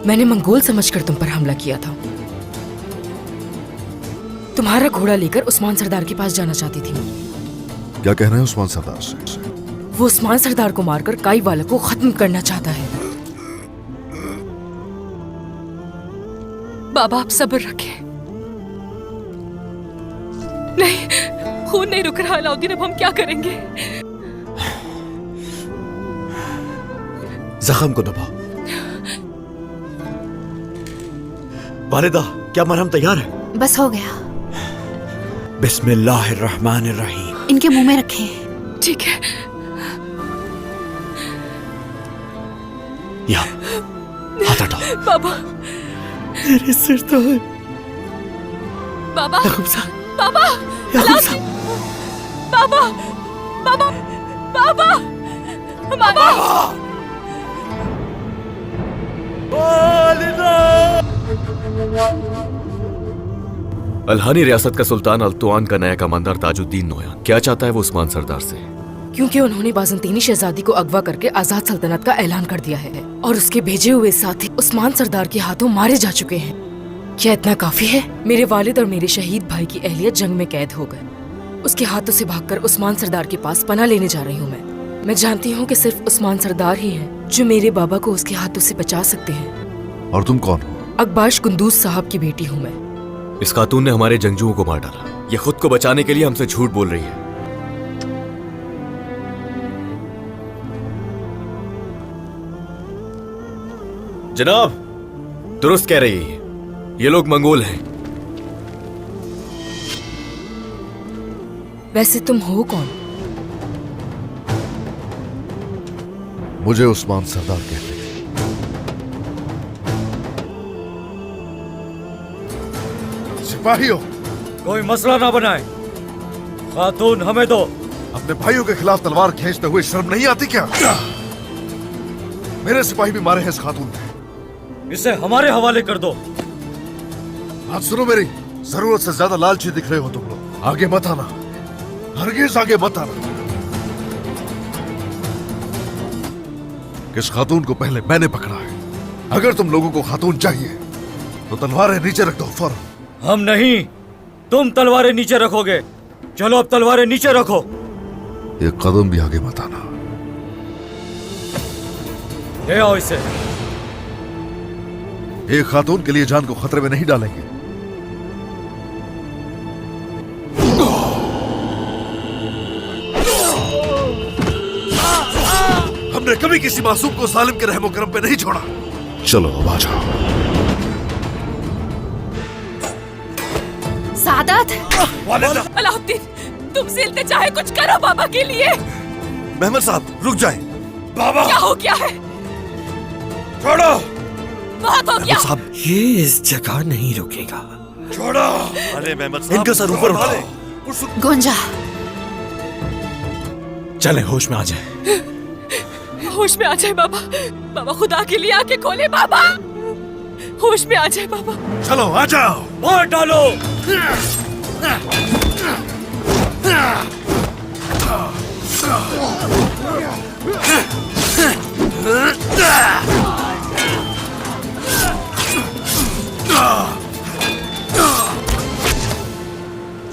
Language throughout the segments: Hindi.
मैंने मंगोल समझकर तुम पर हमला किया था। तुम्हारा घोड़ा लेकर उस्मान सरदार के पास जाना चाहती थी। क्या कहना है उस्मान सरदार से? वो उस्मान सरदार को मारकर काई वाला को खत्म करना चाहता है। बाबा आप सब्र रखें। नहीं, खून नहीं रुक रहा अलाउद्दीन, अब हम क्या करेंगे? जख्म को दबाओ। वालिदा, क्या मरहम तैयार है? बस हो गया। बिस्मिल्लाहिर्रहमानिर्रहीम। इनके मुंह में रखें। ठीक है। या हाथ हटाओ। बाबा, मेरे सिर तो है। बाबा, याकूब साहब, बाबा, याकूब साहब, बाबा, बाबा, बाबा, बाबा। अल्हानी रियासत का सुल्तान अल्तुआन का नया कमांडर ताजुद्दीन नोयान क्या चाहता है वो उस्मान सरदार से? क्योंकि उन्होंने बाज़ंतीनी शहजादी को अगवा करके आजाद सल्तनत का ऐलान कर दिया है और उसके भेजे हुए साथी उस्मान सरदार के हाथों मारे जा चुके हैं। क्या इतना काफी है? मेरे वालिद और मेरे शहीद भाई की अहलियत जंग में कैद हो गए। उसके हाथों से भागकर उस्मान सरदार के पास पनाह लेने जा रही हूँ मैं जानती हूँ कि सिर्फ उस्मान सरदार ही हैं जो मेरे बाबा को उसके हाथों से बचा सकते हैं। और तुम कौन हो? अकबाश कुंदूज साहब की बेटी हूँ मैं। इस खातून ने हमारे जंगजुओं को मार डाला। ये खुद को बचाने के लिए हमसे झूठ बोल रही है। जनाब, दुरुस्त कह रही है, ये लोग मंगोल हैं। वैसे तुम हो कौन? मुझे उस्मान सरदार कहते हैं। सिपाहियों, कोई मसला ना बनाए। खातून हमें दो। अपने भाइयों के खिलाफ तलवार खींचते हुए शर्म नहीं आती क्या? मेरे सिपाही भी मारे हैं इस खातून ने। इसे हमारे हवाले कर दो। बात सुनो मेरी, जरूरत से ज्यादा लालची दिख रहे हो तुम लोग। आगे मत आना, हरगिज आगे मत आना। इस खातून को पहले मैंने पकड़ा है। अगर तुम लोगों को खातून चाहिए तो तलवारें नीचे रख दो फौरन। हम नहीं, तुम तलवारें नीचे रखोगे। चलो अब तलवारें नीचे रखो। एक कदम भी आगे मत आना। ले आओ इसे। एक खातून के लिए जान को खतरे में नहीं डालेंगे। हमने कभी किसी मासूम को जालिम के रहमो करम पे नहीं छोड़ा। चलो अब आ जाओ। सादत, अलाउद्दीन, तुमसे इल्तिजा कुछ करो बाबा के लिए। मेहमद साहब रुक जाए। बाबा, क्या हो गया है? छोड़ो। बहुत हो गया। साहब, ये इस जगह नहीं रुकेगा। छोड़ो। अरे मेहमद साहब, इनका सर ऊपर उठाओ। गुंजा, चले होश में आ जाए। होश में आ जाए बाबा। बाबा खुदा के लिए आंखें खोले बाबा। होश में आ जाए बाबा। चलो आ जाओ। मार डालो।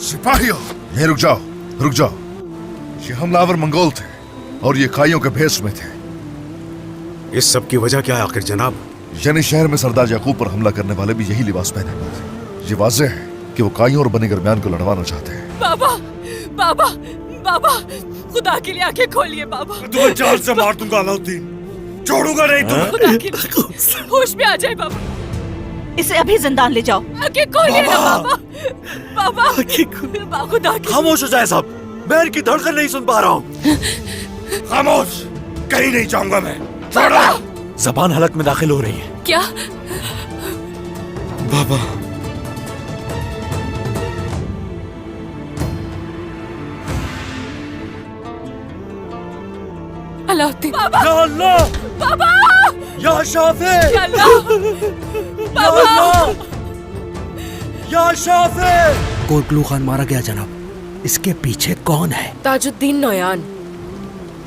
सिपाहियों, ये रुक जाओ, रुक जाओ। ये हमलावर मंगोल थे और ये काइयों के भेष में थे। इस सब की वजह क्या है आखिर जनाब? यानी शहर में सरदार याकूब पर हमला करने वाले भी यही लिबास पहने हुए थे। ये वाज़ेह है कि वो काइयों और बनी दरमियान को लड़वाना चाहते हैं। बाबा, बाबा, बाबा, खुदा के लिए आंखें खोलिए बाबा। तुम्हें जान से मार दूंगा अलाउद्दीन, छोड़ूंगा नहीं तुम्हें। खुदा के लिए होश में आ जाए बाबा। इसे अभी जिंदान ले जाओ। आंखें खोलिए ना बाबा। बाबा, खुदा के। खामोश हो जाए साहब, मैं इनकी धड़कन नहीं सुन पा रहा हूँ। खामोश, कहीं नहीं जाऊंगा मैं। जबान हलक में दाखिल हो रही है। क्या? बाबा, अलाउद्दीन। बाबा, या अल्लाह, बाबा, या शाफे, या अल्लाह, या अल्लाह, या शाफे। कोटलू खान मारा गया जनाब। इसके पीछे कौन है? ताजुद्दीन नोयान।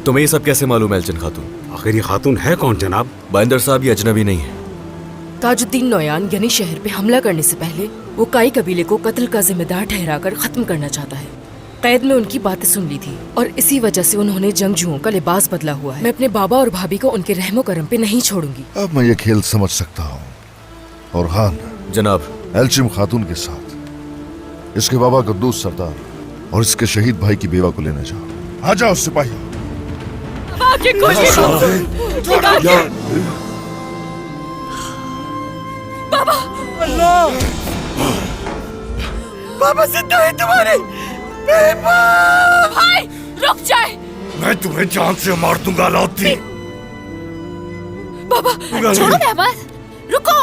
तुम्हें ये सब कैसे मालूम है एल्चिन खातून? आखिर ये खातून है कौन जनाब? बाइंदर साहब, ये अजनबी नहीं है। चलो, ये अजनबी नहीं है। चलो, चलो। बाइंदर साहब, ये अजनबी नहीं है। ताजुद्दीन नोयान यानी शहर पे हमला करने से पहले वो काई कबीले को कत्ल का जिम्मेदार ठहराकर खत्म करना चाहता है। कैद में उनकी बातें सुन ली थी और इसी वजह से उन्होंने जंगजुओं का लिबास बदला हुआ है। मैं अपने बाबा और भाभी को उनके रहमो करम पे नहीं छोड़ूंगी। अब मैं ये खेल समझ सकता हूँ। और खान, जनाब, एल्चिम खातून के साथ इसके बाबा कद्दूस सरदार और इसके शहीद भाई की बेवा को लेने जाओ। आ जाओ सिपाही। आके खोलिए बाबा। बाबा जिंदा है तुम्हारे। भाई रुक जाए। मैं तुम्हें जान से मार दूंगा लौती। बाबा छोड़ो मेहमत, रुको।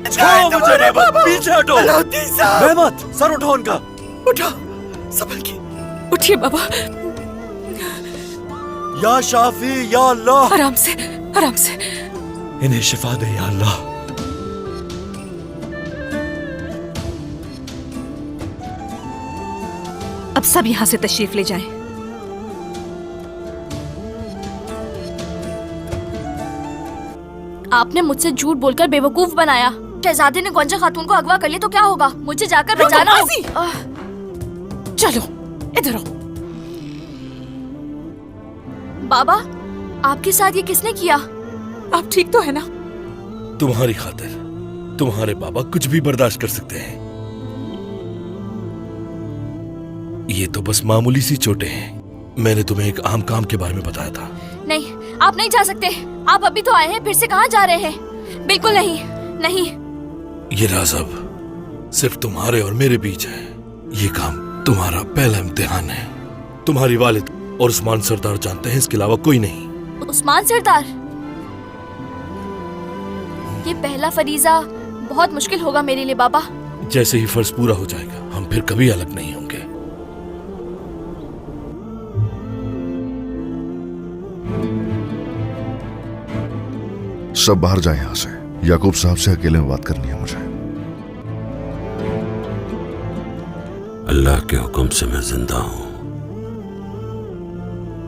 छोड़ो मुझे रहमत, पीछे हटो। रहमत, सर उठो उनका। उठा, संभल के। उठिए बाबा। या शाफी, या अल्लाह। आराम से, आराम से। इन्हें शिफा दे या अल्लाह। अब सब यहाँ से तशरीफ ले जाएं। आपने मुझसे झूठ बोलकर बेवकूफ बनाया। शहजादे ने गोंजा खातून को अगवा कर लिया तो क्या होगा? मुझे जाकर बचाना होगा। चलो इधर आओ। बाबा, आपके साथ ये किसने किया? आप ठीक तो है ना? तुम्हारी खातिर तुम्हारे बाबा कुछ भी बर्दाश्त कर सकते हैं। ये तो बस मामूली सी चोटें हैं। मैंने तुम्हें एक आम काम के बारे में बताया था। नहीं, आप नहीं जा सकते। आप अभी तो आए हैं, फिर से कहाँ जा रहे हैं? बिल्कुल नहीं, नहीं। ये राज अब सिर्फ तुम्हारे और मेरे बीच है। ये काम तुम्हारा पहला इम्तिहान है। तुम्हारी वालिद और उस्मान सरदार जानते हैं, इसके अलावा कोई नहीं। उस्मान सरदार? ये पहला फरीजा बहुत मुश्किल होगा मेरे लिए बाबा। जैसे ही फर्ज पूरा हो जाएगा, हम फिर कभी अलग नहीं होंगे। सब बाहर जाए यहाँ से। याकूब साहब से अकेले में बात करनी है मुझे। अल्लाह के हुक्म से मैं जिंदा हूँ।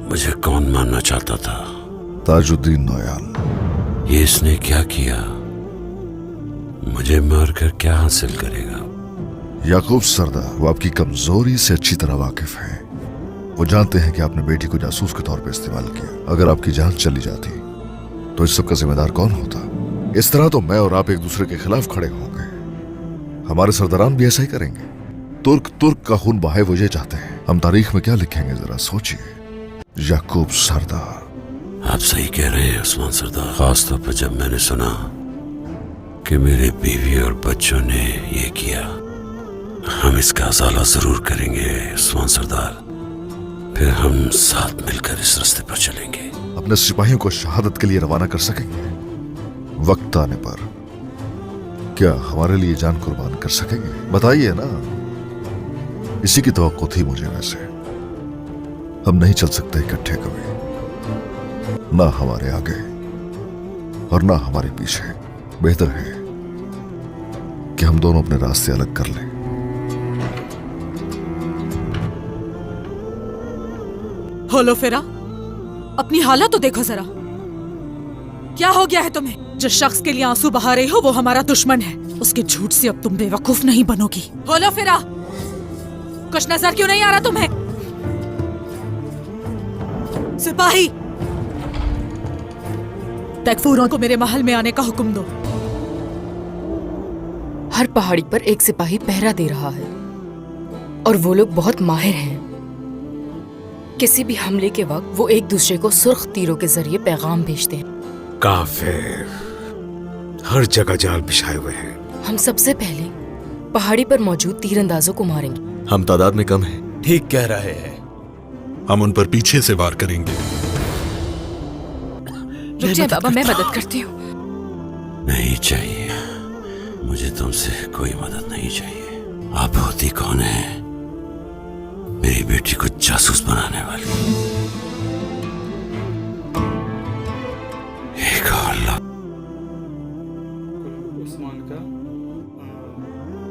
मुझे कौन मारना चाहता था? ताजुद्दीन नोयान। ये इसने क्या किया? मुझे मारकर क्या हासिल करेगा? याकूब सरदार वो आपकी कमजोरी से अच्छी तरह वाकिफ है। वो जानते हैं कि आपने बेटी को जासूस के तौर पर इस्तेमाल किया। अगर आपकी जान चली जाती तो इस सब का जिम्मेदार कौन होता? इस तरह तो मैं और आप एक दूसरे के खिलाफ खड़े होंगे। हमारे सरदारान भी ऐसा ही करेंगे। तुर्क का खून बहाए वो ये चाहते हैं। हम तारीख में क्या लिखेंगे जरा सोचिए। याकूब सरदार। आप सही कह रहे हैं उस्मान सरदार। खासतौर पर जब मैंने सुना कि मेरे बीवी और बच्चों ने ये किया। हम इसका अजाला जरूर करेंगे उस्मान सरदार। फिर हम साथ मिलकर इस रास्ते पर चलेंगे। अपने सिपाहियों को शहादत के लिए रवाना कर सकेंगे? वक्त आने पर क्या हमारे लिए जान कुर्बान कर सकेंगे? बताइए ना। इसी की तवक्को थी मुझे। वैसे हम नहीं चल सकते इकट्ठे कभी, ना हमारे आगे और ना हमारे पीछे। बेहतर है कि हम दोनों अपने रास्ते अलग कर लें। होलो फेरा, अपनी हालत तो देखो जरा। क्या हो गया है तुम्हें? जिस शख्स के लिए आंसू बहा रही हो वो हमारा दुश्मन है। उसके झूठ से अब तुम बेवकूफ नहीं बनोगी। होलो फेरा, कुछ नजर क्यों नहीं आ रहा तुम्हें? सिपाही, तकफूरों को मेरे महल में आने का हुक्म दो। हर पहाड़ी पर एक सिपाही पहरा दे रहा है और वो लोग बहुत माहिर हैं। किसी भी हमले के वक्त वो एक दूसरे को सुर्ख तीरों के जरिए पैगाम भेजते हैं। काफिर हर जगह जाल बिछाए हुए हैं। हम सबसे पहले पहाड़ी पर मौजूद तीरंदाजों को मारेंगे। हम तादाद में कम हैं। ठीक कह रहे हैं। हम उन पर पीछे से वार करेंगे। रुक जाए बाबा, मैं मदद करती हूँ। नहीं चाहिए, मुझे तुमसे कोई मदद नहीं चाहिए। आप होती कौन है? मेरी बेटी को जासूस बनाने वाली। एक और उस्मान का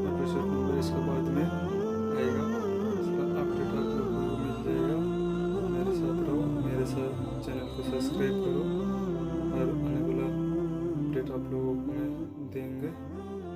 नंबर इसके बाद में आएगा। इसका अपडेट आप लोगों को मिल जाएगा। मेरे साथ रहो, मेरे साथ चैनल को सब्सक्राइब करो और आने वाला अपडेट आप लोग में देंगे।